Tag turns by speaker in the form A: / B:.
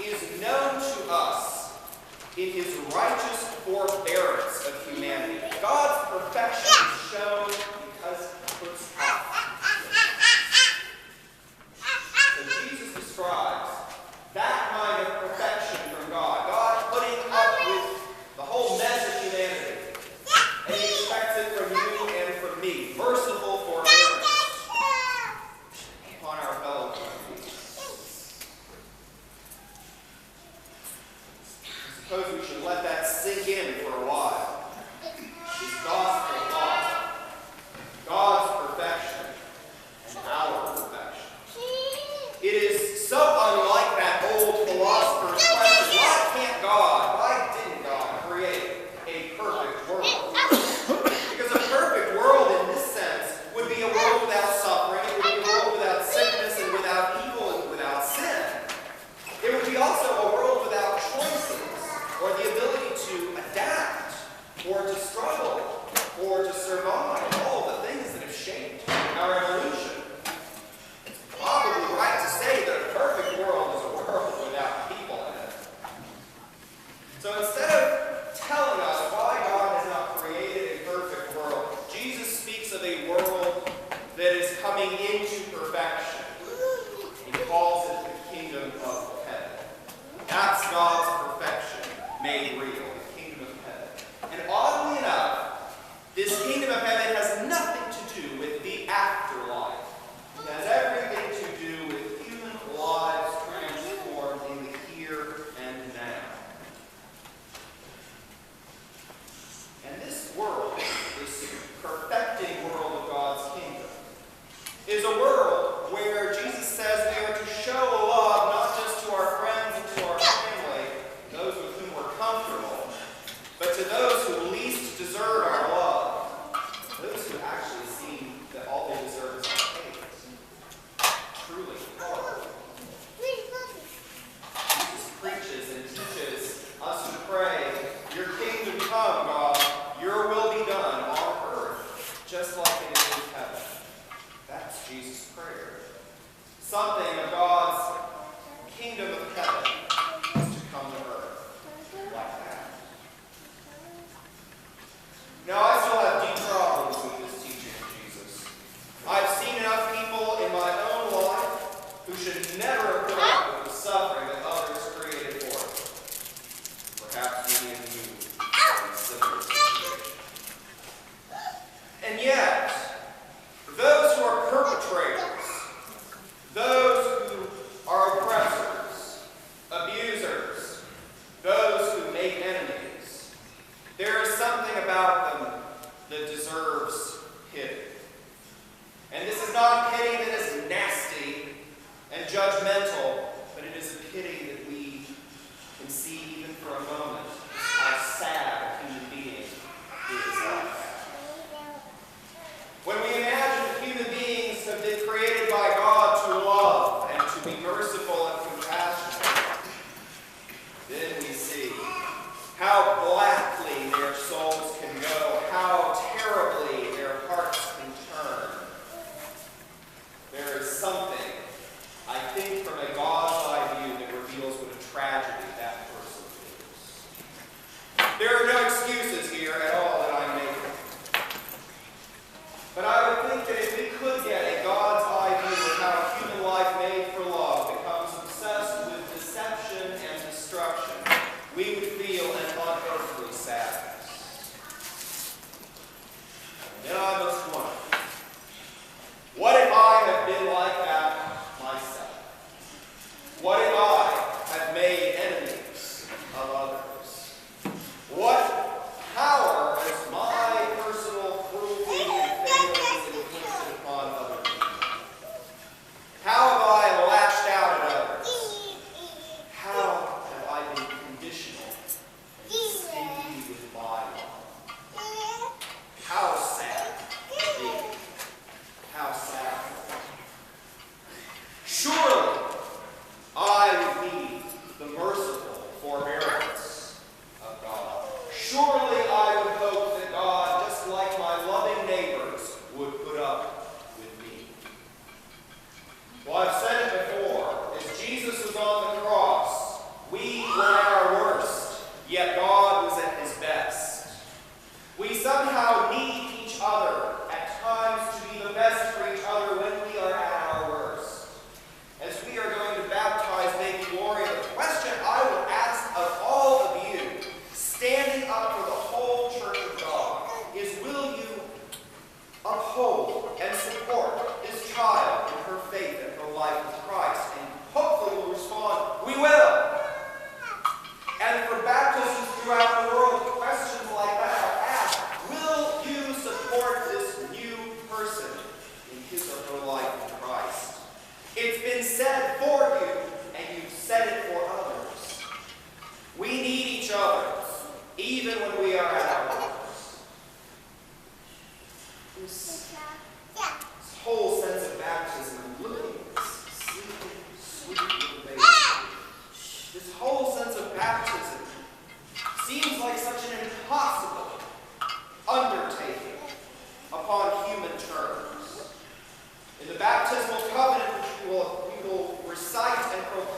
A: is known to us in his righteous forbearance of humanity. God's perfection is shown because he puts up. So Jesus describes that kind of perfection from God. God putting up with the whole mess of humanity. And he expects it from you and from me. Merciful forbearance upon our fellow human beings. I suppose we should let that sink in for a while. This gospel thought, God's perfection and our perfection. It is so unlike that old philosopher's question, why can't God, why didn't God create a perfect world? Because a perfect world in this sense would be a world without suffering, it would be a world without sickness and without evil and without sin. It would be also a world without choices or the ability to adapt or to struggle or to survive, all the things that have shaped our evolution. Probably right to say that a perfect world is a world without people in it. So instead of telling us why God has not created a perfect world, Jesus speaks of a world that is coming into perfection. He calls it the kingdom of heaven. That's God's perfection made real, the kingdom of heaven. And oddly enough, this kingdom of heaven has nothing to do with the afterlife. It has everything to do with human lives transformed in the here and now. And this world, this perfecting world of God's kingdom, is a world where Jesus says we are to show love not just to our friends and to our family, those with whom we're comfortable, but to those who least deserve our love, those who actually see that all they deserve is our hate. Truly. Jesus preaches and teaches us to pray, your kingdom come, God, your will be done on earth, just like it is in heaven. That's Jesus' prayer. Something of God's kingdom of heaven is to come to earth like that. Now, I still have deep problems with this teaching of Jesus. I've seen enough people in my own life who should never have put up with the suffering that others created for us. Perhaps many of you are in a similar situation. And yet, those who are perpetrators, those who are oppressors, abusers, those who make enemies, there is something about them that deserves pity. And this is not a pity that is nasty and judgmental, but it is a pity that we can see even for a moment how sad a human being is like that. When we imagine that human beings have been created by God to love and to be merciful and compassionate, then we see how blackly their souls can go, how terribly their hearts can turn. There is something, I think, from a God's eye view that reveals what a tragedy that person is. There are no excuses here at all that I'm making. But I would think that if we could get a God's eye view of how human life made for love becomes obsessed with deception and destruction, we would feel an unearthly sadness. And then I must wonder, what if I have been like that myself? What if I have made enemies of others? What power has my personal cruelty and failings inflicted upon other people? How have I lashed out at others? How have I been conditional even when we are at our worst. This whole sense of baptism, look at this sleeping, sweet little baby. This whole sense of baptism seems like such an impossible undertaking upon human terms. In the baptismal covenant, which we will recite and proclaim,